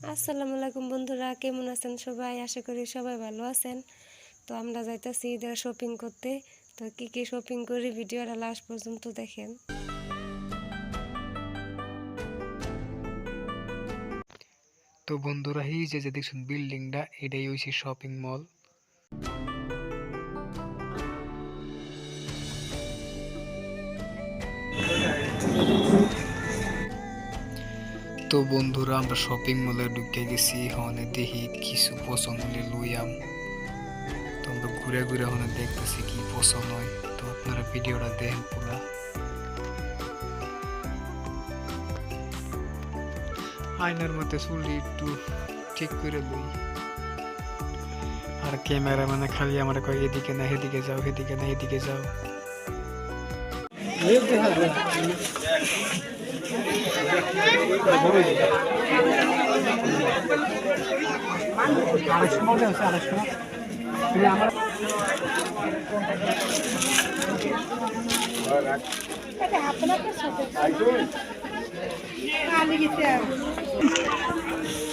আসসালামু আলাইকুম বন্ধুরা, কেমন আছেন সবাই? আশা করি সবাই ভালো আছেন। তো আমরা যাইতেছি ঈদের শপিং করতে। তো কি কি শপিং করি ভিডিওটা লাস্ট পর্যন্ত দেখেন। তো বন্ধুরা, এই যে দেখছেন বিল্ডিংটা, এটাই হচ্ছে শপিং মল। তো বন্ধুরা, আমরা শপিং মলে ঢুকে গেছি। হনে দেখি কিছু পছন্দ হলে লইয়াম। তো আমরা ঘুরে ঘুরে হনে দেখতেছি কি পছন্দ হয়। তো আপনারা ভিডিওটা দেখেন পুরা। আয়নার মধ্যে চুলটি একটু ঠিক করে লই। আর ক্যামেরা মানে খালি আমার কয় এদিকে না এদিকে যাও, এদিকে না এদিকে যাও।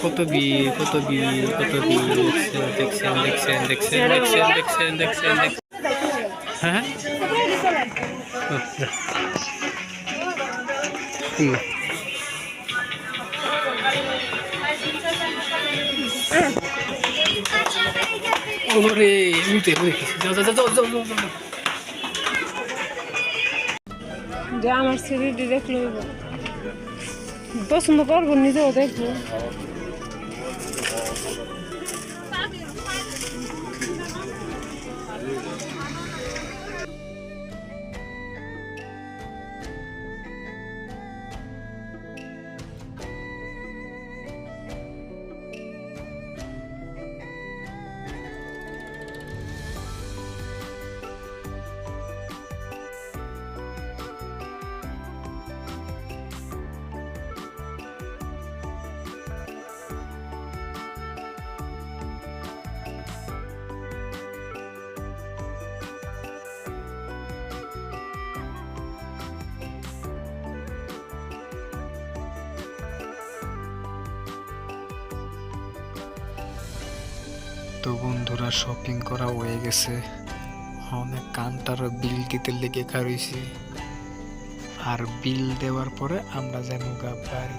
কত ভিড়, কত ভিড়, কত ভিড়। দেখছেন দেখছেন দেখছেন দেখছেন দেখছেন দেখছেন দেখছেন। হ্যাঁ ওরে উঠে যাও যাও যাও যাও যাও যাও। যে আমার সিরিটি দেখলো পছন্দ করবো, নিজেও দেখবো। তো বন্ধুরা, শপিং করা হয়ে গেছে। অনেক কাউন্টার বিল দিতে লেগে খারইছি। আর বিল দেওয়ার পরে আমরা যাবো বাড়ি।